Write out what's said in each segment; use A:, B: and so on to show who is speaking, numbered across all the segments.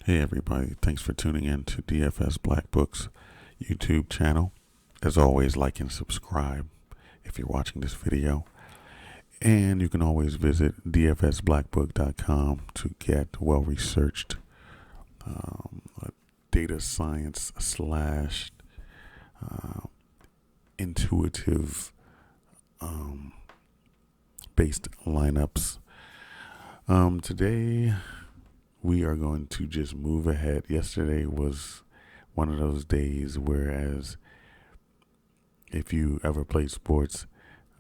A: Hey everybody, thanks for tuning in to DFS Black Books YouTube channel. As always, like and subscribe if you're watching this video. And you can always visit dfsblackbook.com to get well-researched data science slash intuitive based lineups. Today we are going to just move ahead. Yesterday was one of those days whereas if you ever played sports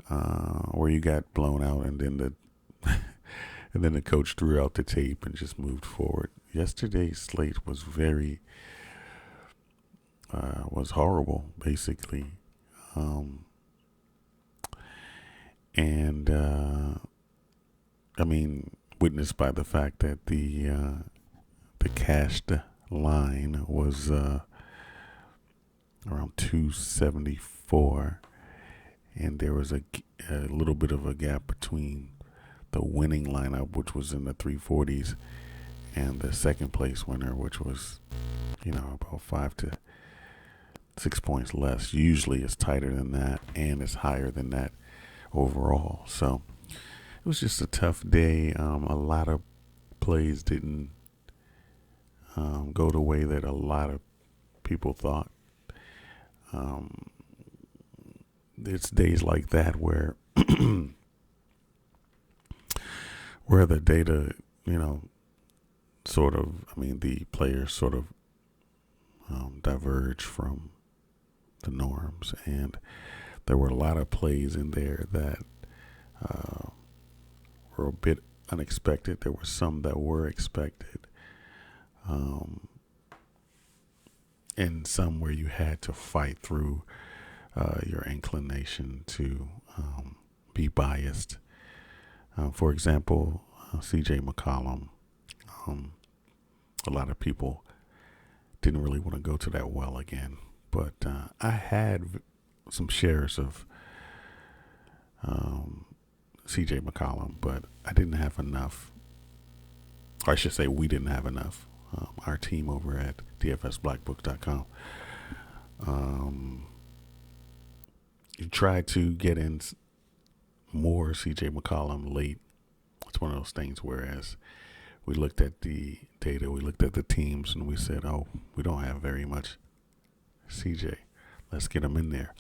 A: where you got blown out and then the and then the coach threw out the tape and just moved forward. Yesterday's slate was was horrible, basically. And I mean, witnessed by the fact that the cashed line was around 274, and there was a little bit of a gap between the winning lineup, which was in the 340s, and the second place winner, which was about 5 to 6 points less. Usually it's tighter than that, and it's higher than that overall. So it was just a tough day. A lot of plays didn't go the way that a lot of people thought. It's days like that where where the data, the players sort of diverge from the norms, and there were a lot of plays in there that were a bit unexpected. There were some that were expected, and some where you had to fight through your inclination to be biased. For example, CJ McCollum. A lot of people didn't really want to go to that well again, but I had some shares of CJ McCollum, but I didn't have enough. Or I should say we didn't have enough. Our team over at dfsblackbook.com tried to get in more CJ McCollum late. It's one of those things whereas we looked at the data, we looked at the teams, and we said, oh, we don't have very much CJ. Let's get him in there.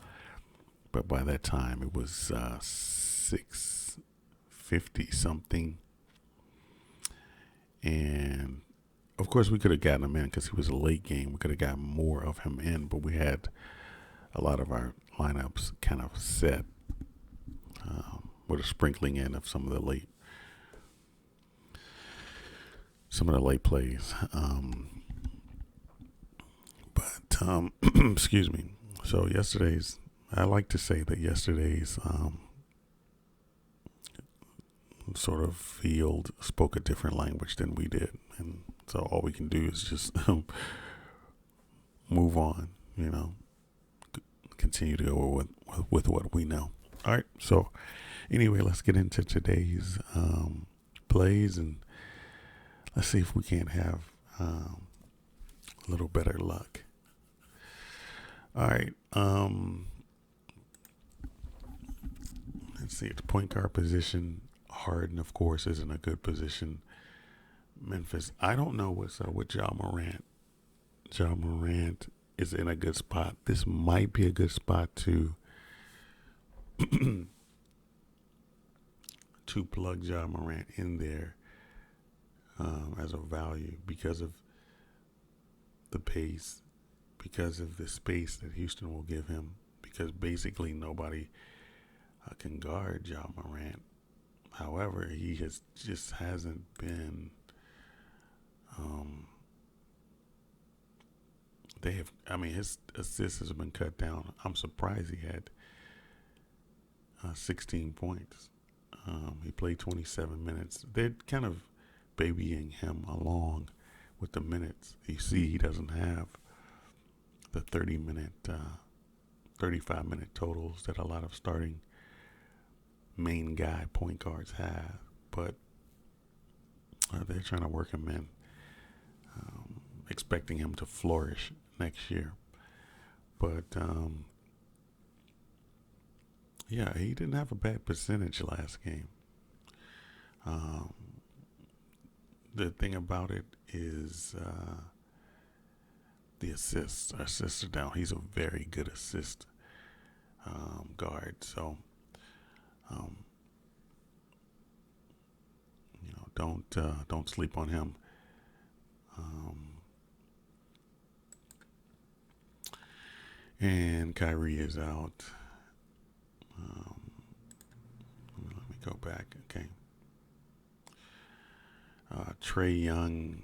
A: But by that time, it was 650 something. And of course, we could have gotten him in because he was a late game. We could have gotten more of him in, but we had a lot of our lineups kind of set with a sprinkling in of some of the late plays. Excuse me. So I like to say that yesterday's sort of field spoke a different language than we did. And so all we can do is just move on, continue to go with what we know. All right. So anyway, let's get into today's plays, and let's see if we can't have a little better luck. All right. Let's see. At the point guard position, Harden, of course, is in a good position. Memphis, I don't know what's up with Ja Morant. Ja Morant is in a good spot. This might be a good spot to plug Ja Morant in there as a value because of the pace, because of the space that Houston will give him, because basically nobody can guard Ja Morant. However, he hasn't been. His assists has been cut down. I'm surprised he had 16 points. He played 27 minutes. They're kind of babying him along with the minutes. You see, he doesn't have the 35-minute totals that a lot of starting main guy point guards have, but they're trying to work him in. expecting him to flourish next year. But yeah, he didn't have a bad percentage last game. The thing about it is the assists. Assists are down. He's a very good assist guard. So, don't sleep on him. And Kyrie is out. Let me go back. Okay. Trae Young.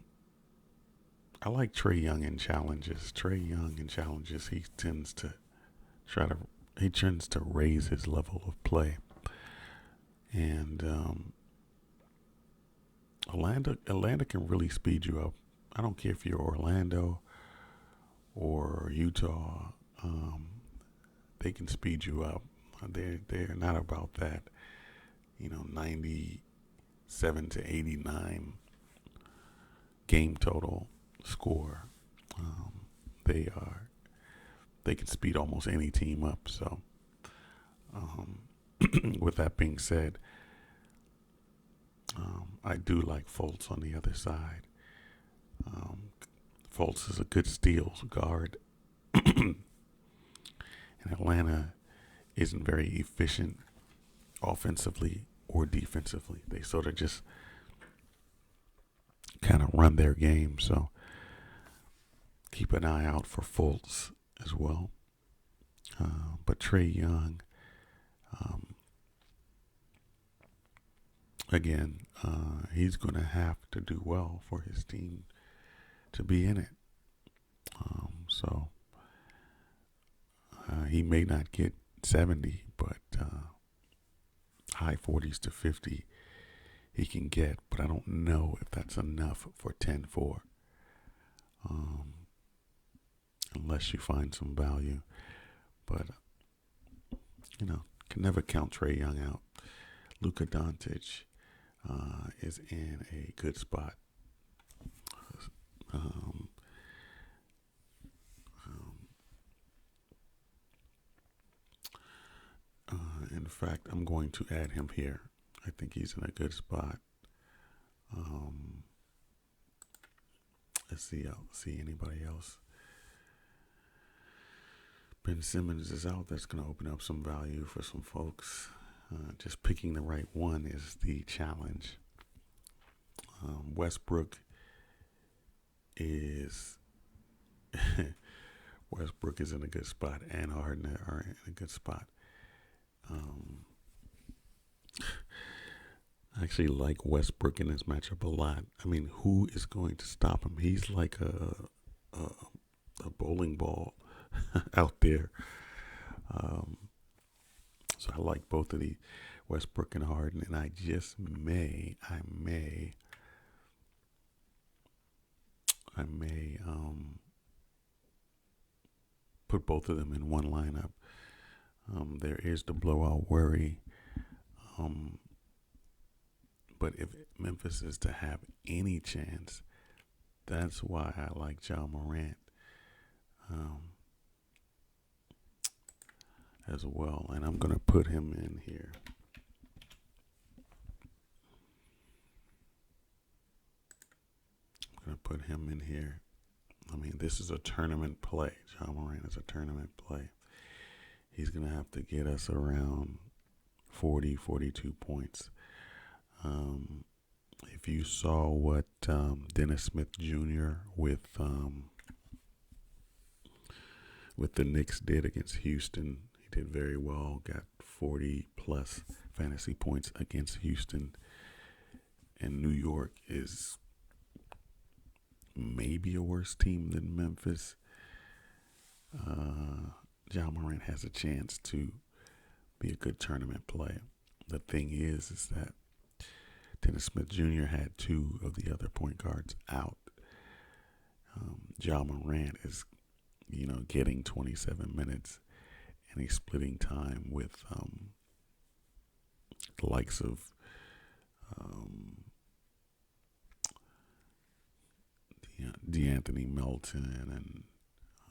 A: I like Trae Young in challenges. He tends to raise his level of play. And Atlanta can really speed you up. I don't care if you're Orlando or Utah. They can speed you up. They're not about that, 97 to 89 game total score. They can speed almost any team up. So, with that being said, I do like Fultz on the other side. Fultz is a good steals guard. And Atlanta isn't very efficient offensively or defensively. They sort of just kind of run their game. So keep an eye out for Fultz as well. But Trae Young, again, he's going to have to do well for his team to be in it. So he may not get 70, but high 40s to 50 he can get. But I don't know if that's enough for 10-4. Unless you find some value. But, can never count Trae Young out. Luka Doncic is in a good spot. In fact, I'm going to add him here. I think he's in a good spot. Let's see. I'll see anybody else. Ben Simmons is out. That's going to open up some value for some folks. Just picking the right one is the challenge. Westbrook is in a good spot, and Harden are in a good spot. I actually like Westbrook in this matchup a lot. I mean, who is going to stop him? He's like a bowling ball out there. So I like both of these, Westbrook and Harden, and I may put both of them in one lineup. There is the blowout worry. But if Memphis is to have any chance, that's why I like Ja Morant as well. And I'm going to put him in here. I mean, this is a tournament play. Ja Morant is a tournament play. He's going to have to get us around 40, 42 points. If you saw what Dennis Smith Jr. with the Knicks did against Houston, he did very well. Got 40 plus fantasy points against Houston. And New York is maybe a worse team than Memphis. Ja Morant has a chance to be a good tournament player. The thing is that Dennis Smith Jr. had two of the other point guards out. Ja Morant is, getting 27 minutes, and he's splitting time with the likes of DeAnthony Melton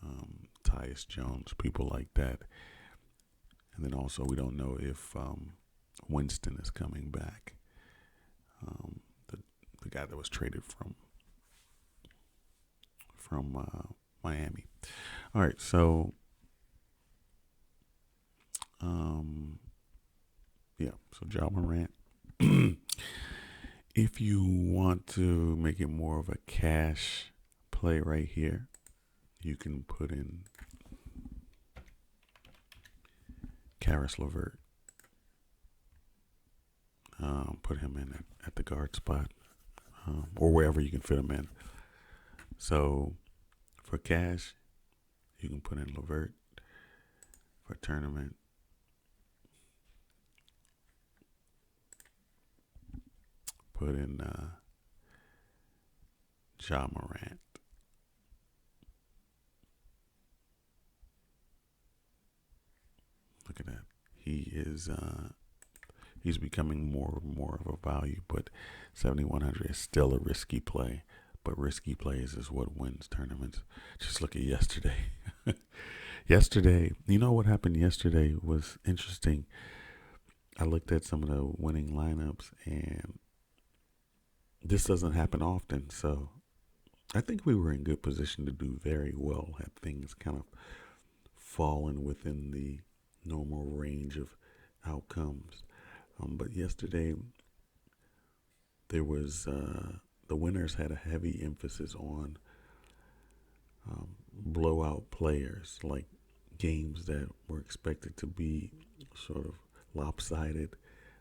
A: and Tyus Jones, people like that. And then also we don't know if Winston is coming back. The guy that was traded from Miami. All right, so so Ja Morant. If you want to make it more of a cash play right here, you can put in Karis LeVert. Put him in at the guard spot, or wherever you can fit him in. So for cash, you can put in LeVert. For tournament, put in Ja Morant. Look at that. He's becoming more and more of a value, but 7,100 is still a risky play. But risky plays is what wins tournaments. Just look at yesterday. Yesterday, you know what happened yesterday was interesting. I looked at some of the winning lineups, and this doesn't happen often. So I think we were in good position to do very well had things kind of fallen within the normal range of outcomes. But yesterday, there was the winners had a heavy emphasis on blowout players, like games that were expected to be sort of lopsided.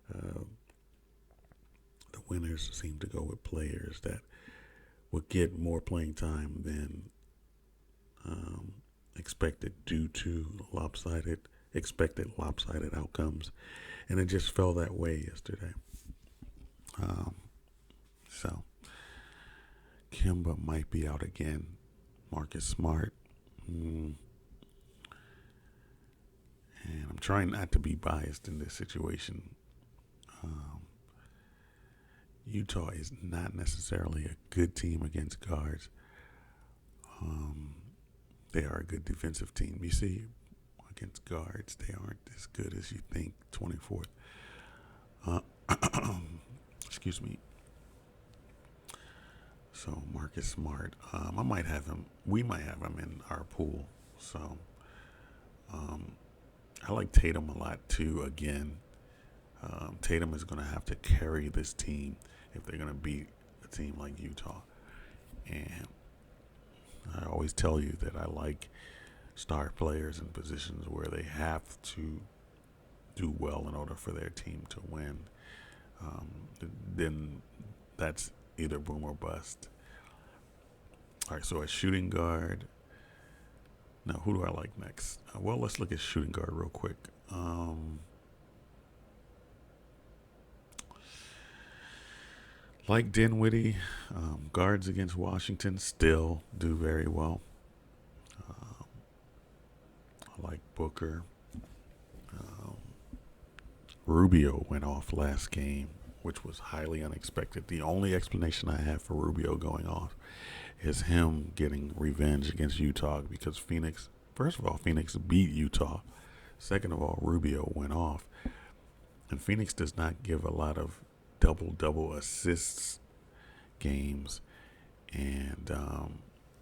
A: The winners seemed to go with players that would get more playing time than expected due to expected lopsided outcomes, and it just fell that way yesterday. So Kemba might be out again. Marcus Smart. And I'm trying not to be biased in this situation. Utah is not necessarily a good team against guards. They are a good defensive team. You see, against guards, they aren't as good as you think. 24th. Excuse me. So Marcus Smart, I might have him. We might have him in our pool. So I like Tatum a lot too. Again, Tatum is going to have to carry this team if they're going to beat a team like Utah. And I always tell you that I like star players in positions where they have to do well in order for their team to win. Then that's either boom or bust. All right, so a shooting guard. Now, who do I like next? Well, let's look at shooting guard real quick. Like Dinwiddie, guards against Washington still do very well. I like Booker. Rubio went off last game, which was highly unexpected. The only explanation I have for Rubio going off is him getting revenge against Utah because Phoenix, first of all, Phoenix beat Utah. Second of all, Rubio went off. And Phoenix does not give a lot of double assists games. And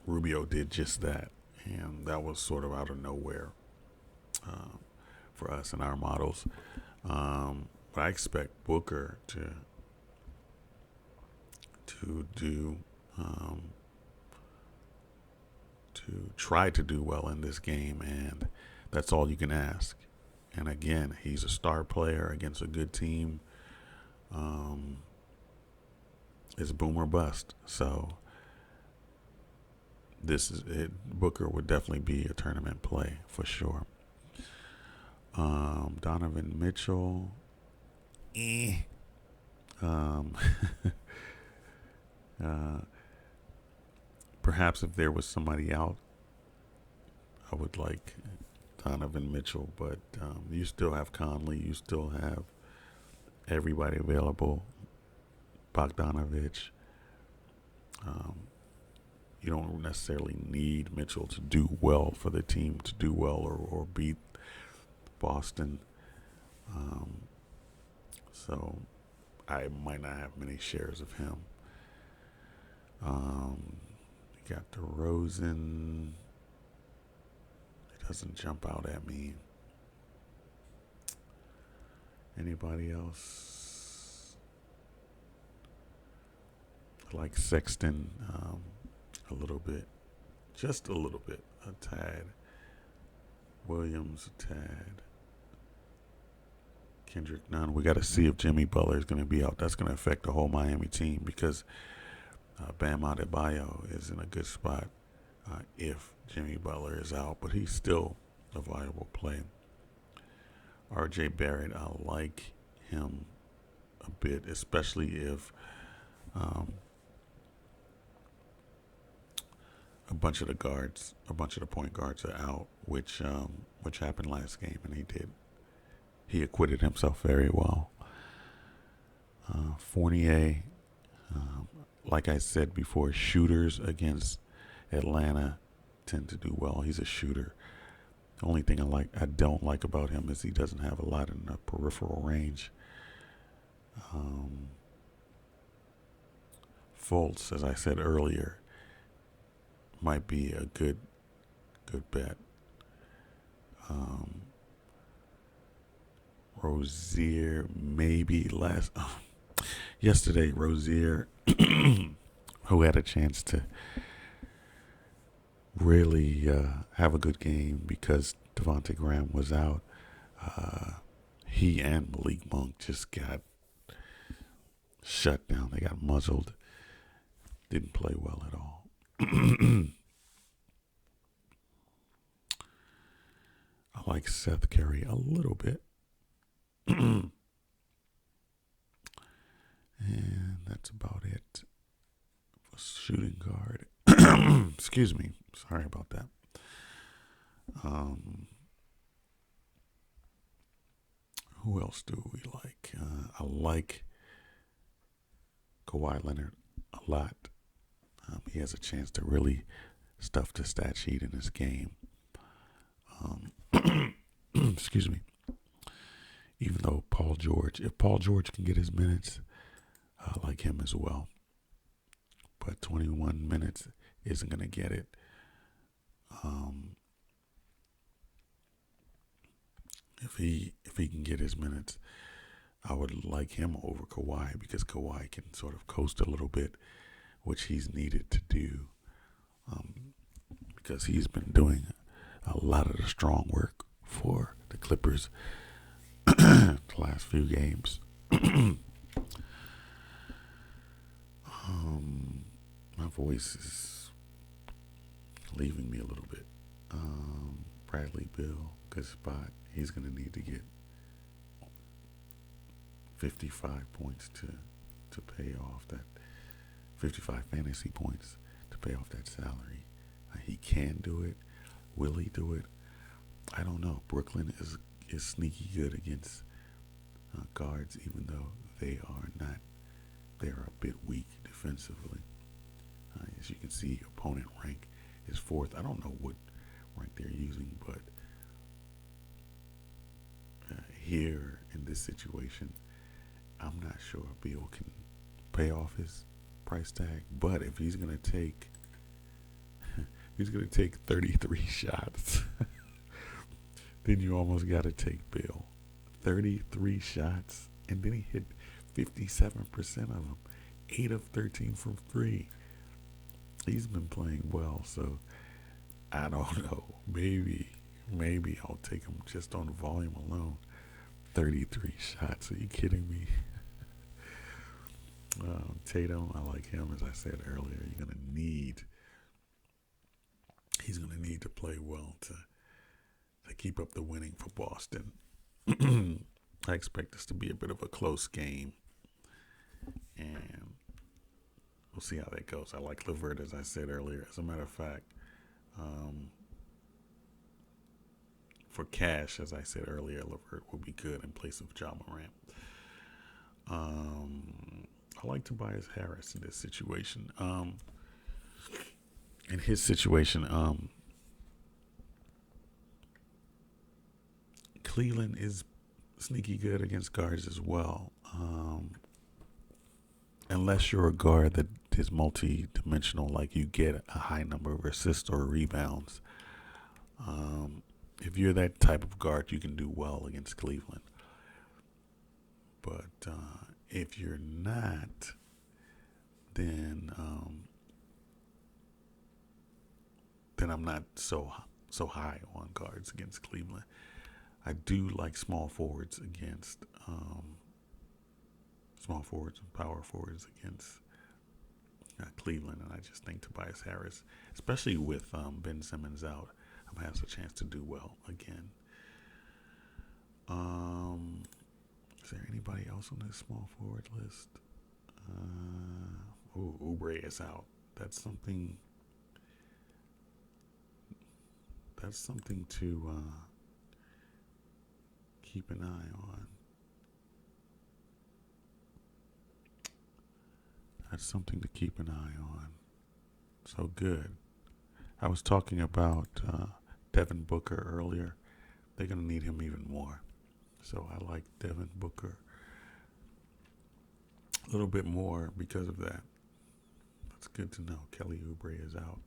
A: Rubio did just that. And that was sort of out of nowhere for us in our models. But I expect Booker to do to try to do well in this game, and that's all you can ask. And again, he's a star player against a good team. It's boom or bust. So this is it. Booker would definitely be a tournament play for sure. Donovan Mitchell. Perhaps if there was somebody out, I would like Donovan Mitchell, but you still have Conley, you still have everybody available. Bogdanovich, You don't necessarily need Mitchell to do well for the team to do well or beat Boston. So I might not have many shares of him. You got DeRozan. It doesn't jump out at me. Anybody else? I like Sexton a little bit. Just a little bit. A tad. Williams, a tad. Kendrick Nunn. We got to see if Jimmy Butler is going to be out. That's going to affect the whole Miami team because Bam Adebayo is in a good spot if Jimmy Butler is out, but he's still a viable play. R.J. Barrett, I like him a bit, especially if a bunch of the point guards are out, which happened last game, and he did. He acquitted himself very well. Fournier, like I said before, shooters against Atlanta tend to do well. He's a shooter. The only thing I don't like about him is he doesn't have a lot in the peripheral range. Fultz, as I said earlier, might be a good bet. Rozier, maybe yesterday, Rozier, who had a chance to really have a good game because Devontae Graham was out. He and Malik Monk just got shut down. They got muzzled. Didn't play well at all. I like Seth Curry a little bit. And that's about it for shooting guard. Excuse me. Sorry about that. Who else do we like? I like Kawhi Leonard a lot. He has a chance to really stuff the stat sheet in his game. Excuse me. Even though if Paul George can get his minutes, I like him as well. But 21 minutes isn't going to get it. If he can get his minutes, I would like him over Kawhi because Kawhi can sort of coast a little bit, which he's needed to do because he's been doing a lot of the strong work for the Clippers the last few games. My voice is leaving me a little bit. Bradley Beal, good spot. He's going to need to get 55 points to pay off that 55 fantasy points to pay off that salary. He can do it. Will he do it? I don't know. Brooklyn is sneaky good against guards, even though they're a bit weak defensively. As you can see, opponent rank is 4th. I don't know what rank they're using, but here in this situation, I'm not sure Beal can pay off his price tag. But if he's gonna take 33 shots, then you almost got to take Beal. 33 shots, and then he hit 57% of them, 8 of 13 from 3. He's been playing well, so I don't know. Maybe I'll take him just on volume alone. 33 shots. Are you kidding me? Tatum, I like him. As I said earlier, he's gonna need to play well to keep up the winning for Boston. I expect this to be a bit of a close game, and we'll see how that goes. I like LeVert, as I said earlier. As a matter of fact, for cash, as I said earlier, LeVert will be good in place of Ja Morant. I like Tobias Harris in this situation. in his situation, Cleveland is sneaky good against guards as well. Unless you're a guard that is multi-dimensional, like you get a high number of assists or rebounds. If you're that type of guard, you can do well against Cleveland. But if you're not, then I'm not so high on guards against Cleveland. I do like small forwards against small forwards and power forwards against Cleveland, and I just think Tobias Harris, especially with Ben Simmons out, has a chance to do well again. Is there anybody else on this small forward list? Oubre is out. That's something to keep an eye on. That's something to keep an eye on. So good. I was talking about Devin Booker earlier. They're going to need him even more. So I like Devin Booker a little bit more because of that. That's good to know. Kelly Oubre is out.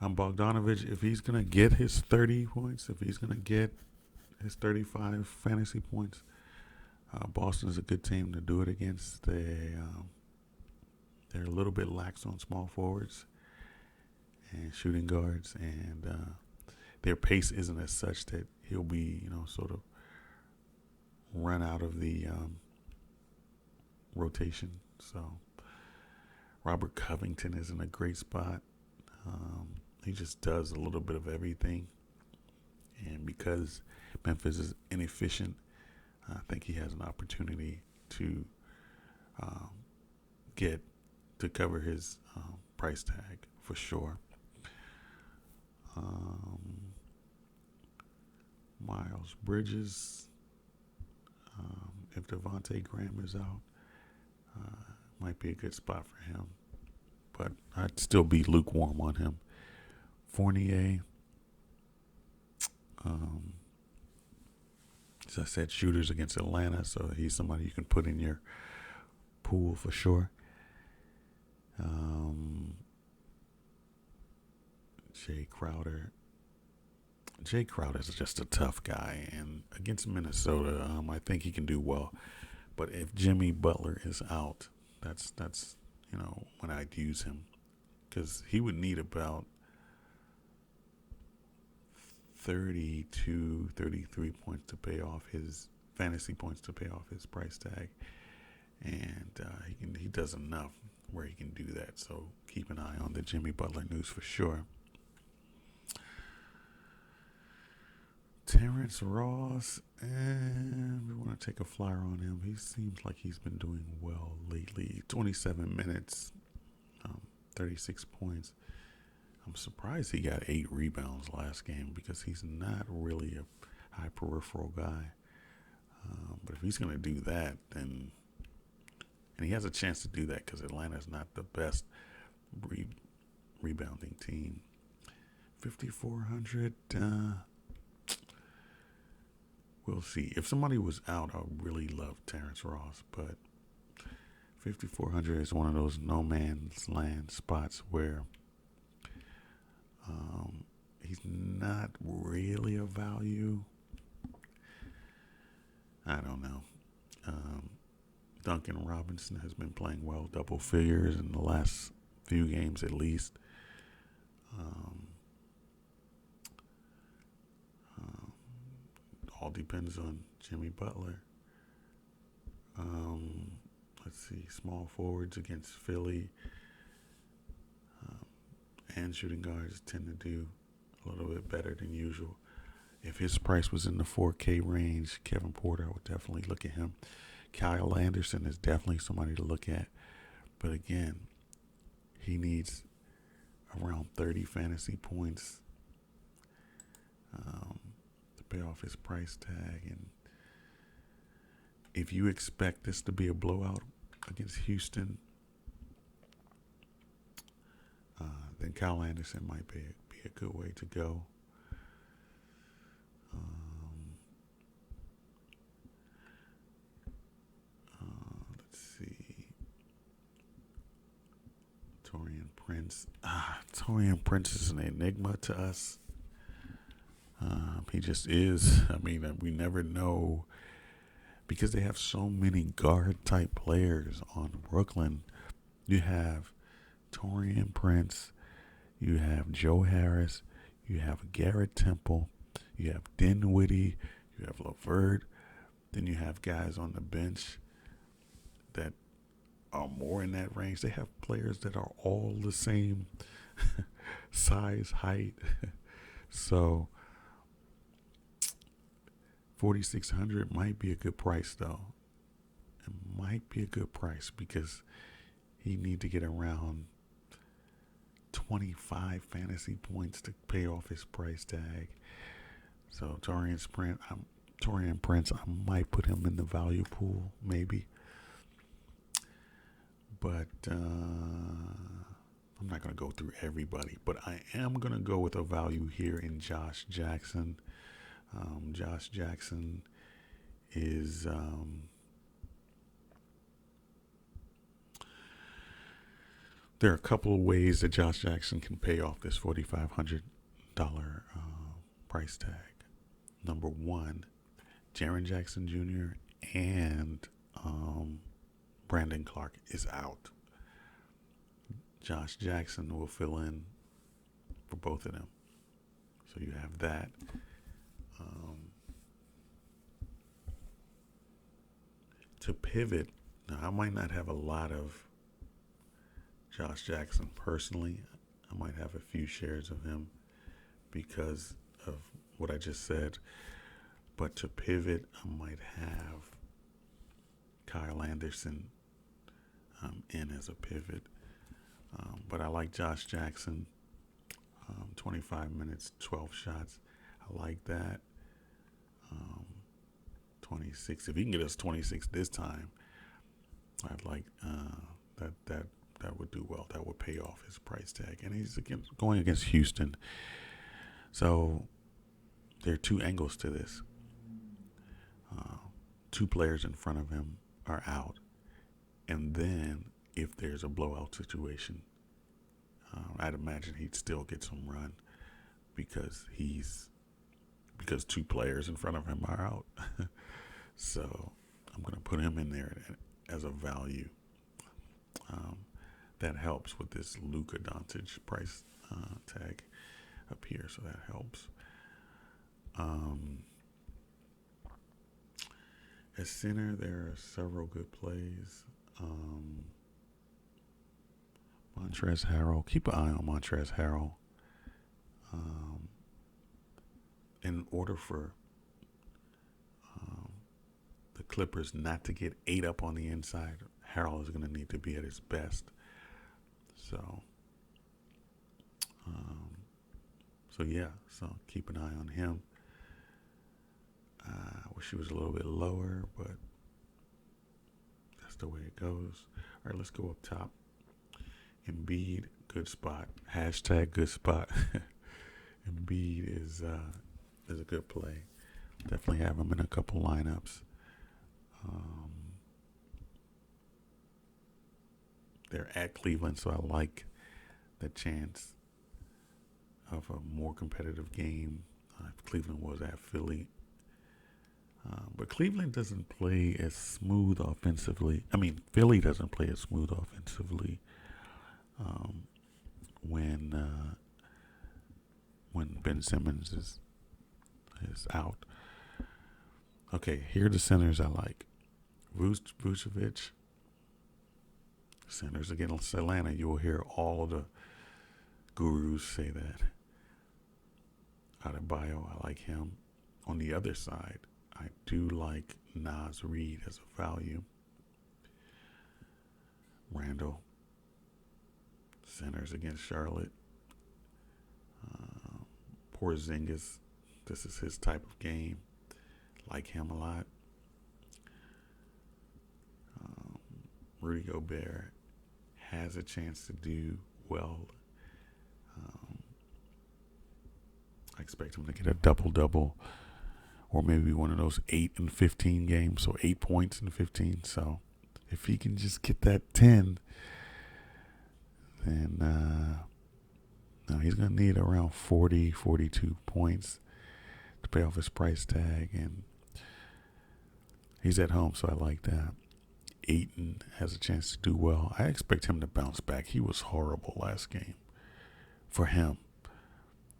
A: Bogdanovich, if he's going to get his 30 points, if he's going to get his 35 fantasy points, Boston is a good team to do it against. They're a little bit lax on small forwards and shooting guards, and their pace isn't as such that he'll be, sort of run out of the rotation. So Robert Covington is in a great spot. He just does a little bit of everything, and because Memphis is inefficient, I think he has an opportunity to get to cover his price tag for sure. Miles Bridges, if Devontae Graham is out, might be a good spot for him, but I'd still be lukewarm on him. Fournier, as I said, shooters against Atlanta, so he's somebody you can put in your pool for sure. Jay Crowder. Jay Crowder is just a tough guy, and against Minnesota, I think he can do well. But if Jimmy Butler is out, that's when I'd use him, because he would need about 32, 33 points to pay off his fantasy points to pay off his price tag, and he does enough where he can do that. So keep an eye on the Jimmy Butler news for sure. Terrence Ross, and we want to take a flyer on him. He seems like he's been doing well lately. 27 minutes, 36 points. I'm surprised he got 8 rebounds last game, because he's not really a high peripheral guy. But if he's going to do that, then, and he has a chance to do that because Atlanta's not the best rebounding team. 5,400. We'll see. If somebody was out, I would really love Terrence Ross, but 5,400 is one of those no man's land spots where he's not really a value. I don't know. Duncan Robinson has been playing well, double figures in the last few games at least. All depends on Jimmy Butler. Let's see, small forwards against Philly and shooting guards tend to do a little bit better than usual. If his price was in the 4K range, Kevin Porter, I would definitely look at him. Kyle Anderson is definitely somebody to look at. But again, he needs around 30 fantasy points to pay off his price tag. And if you expect this to be a blowout against Houston, then Kyle Anderson might be a good way to go. Let's see. Taurean Prince. Taurean Prince is an enigma to us. He just is. I mean, we never know because they have so many guard type players on Brooklyn. You have Taurean Prince, you have Joe Harris, you have Garrett Temple, you have Dinwiddie, you have LeVert. Then you have guys on the bench that are more in that range. They have players that are all the same size, height. So 4,600 might be a good price, though. It might be a good price because he need to get around 25 fantasy points to pay off his price tag. So Taurean Prince, I might put him in the value pool, maybe. But I'm not going to go through everybody. But I am going to go with a value here in Josh Jackson. Josh Jackson is there are a couple of ways that Josh Jackson can pay off this $4,500 price tag. Number one, Jaren Jackson Jr. and Brandon Clark is out. Josh Jackson will fill in for both of them. So you have that. To pivot, now I might not have a lot of Josh Jackson personally. I might have a few shares of him because of what I just said. But to pivot, I might have Kyle Anderson in as a pivot. But I like Josh Jackson. 25 minutes, 12 shots. I like that. 26. If he can get us 26 this time, I'd like that would do well. That would pay off his price tag. And he's going against Houston. So there are two angles to this. Two players in front of him are out. And then if there's a blowout situation, I'd imagine he'd still get some run because two players in front of him are out. So I'm going to put him in there as a value. That helps with this Luka Doncic price tag up here, so that helps. At center, there are several good plays. Montrezl Harrell. Keep an eye on Montrezl Harrell. In order for the Clippers not to get 8 up on the inside, Harrell is going to need to be at his best. So keep an eye on him. I wish he was a little bit lower, but that's the way it goes. All right, let's go up top. Embiid, good spot. Hashtag good spot. Embiid is a good play. Definitely have him in a couple lineups. They're at Cleveland, so I like the chance of a more competitive game. If Cleveland was at Philly. But Cleveland doesn't play as smooth offensively. I mean, Philly doesn't play as smooth offensively when Ben Simmons is out. Okay, here are the centers I like. Vucevic. Centers against Atlanta. You will hear all of the gurus say that. Adebayo, I like him. On the other side, I do like Naz Reid as a value. Randall. Centers against Charlotte. Porzingis. This is his type of game. Like him a lot. Rudy Gobert has a chance to do well expect him to get a double-double, or maybe one of those 8 and 15 games, so 8 points in 15. So if he can just get that 10, then no, he's going to need around 40, 42 points to pay off his price tag, and he's at home, so I like that. Ayton has a chance to do well. I expect him to bounce back. He was horrible last game for him.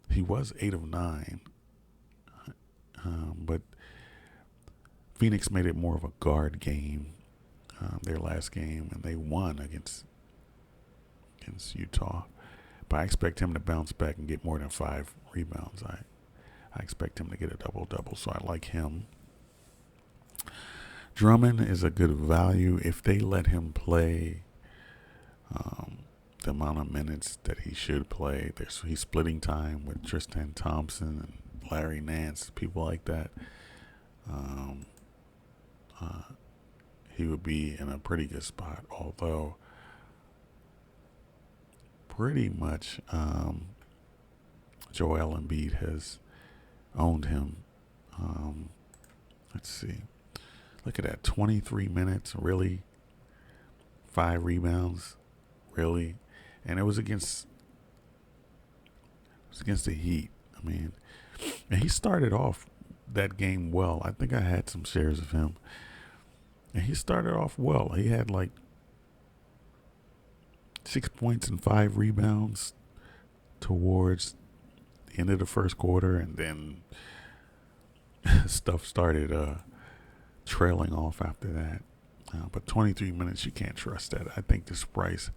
A: He was 8 of 9, but Phoenix made it more of a guard game their last game, and they won against Utah. But I expect him to bounce back and get more than 5 rebounds. I expect him to get a double-double, so I like him. Drummond is a good value if they let him play the amount of minutes that he should play. He's splitting time with Tristan Thompson and Larry Nance, people like that. He would be in a pretty good spot, although pretty much Joel Embiid has owned him. Let's see. Look at that, 23 minutes, really? 5 rebounds, really? And it was against the Heat. I mean, and he started off that game well. I think I had some shares of him. And he started off well. He had like 6 points and 5 rebounds towards the end of the first quarter, and then stuff started trailing off after that. But 23 minutes, you can't trust that. I think this price,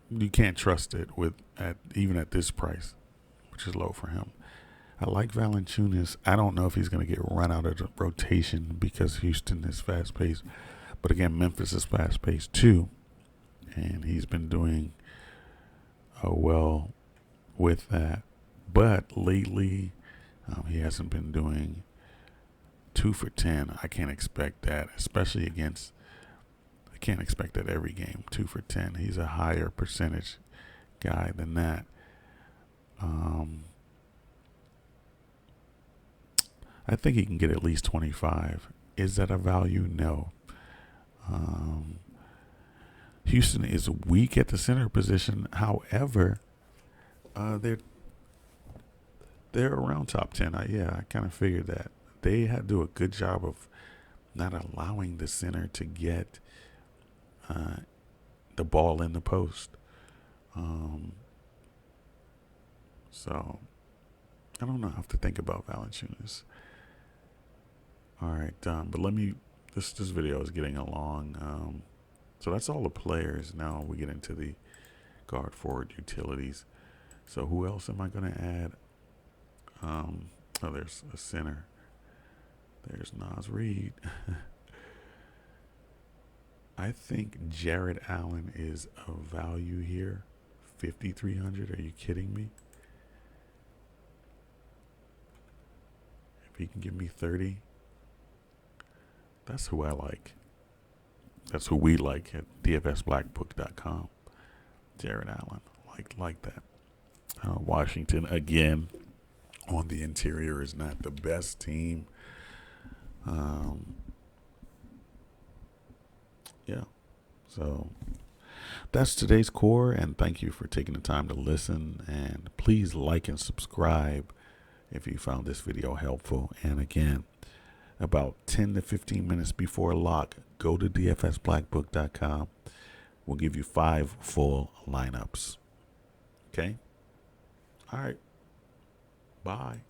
A: you can't trust it even at this price, which is low for him. I like Valanciunas. I don't know if he's going to get run out of the rotation because Houston is fast-paced. But again, Memphis is fast-paced too. And he's been doing well with that. But lately, he hasn't been doing 2 for 10. I can't expect that, especially against. I can't expect that every game, 2 for 10. He's a higher percentage guy than that. I think he can get at least 25. Is that a value? No. Houston is weak at the center position. However, they're around top 10. I kind of figured that. They do a good job of not allowing the center to get the ball in the post. So, I don't know. I have to think about Valanciunas. All right, but this video is getting along. So that's all the players. Now we get into the guard forward utilities. So who else am I going to add? There's a center. There's Naz Reid. I think Jared Allen is a value here. 5,300. Are you kidding me? If he can give me 30, that's who I like. That's who we like at DFSBlackbook.com. Jared Allen, like that. Washington again on the interior is not the best team. So that's today's core, and thank you for taking the time to listen. And please like and subscribe if you found this video helpful. And again, about 10 to 15 minutes before lock, go to DFSBlackbook.com. We'll give you 5 full lineups. Okay? All right. Bye.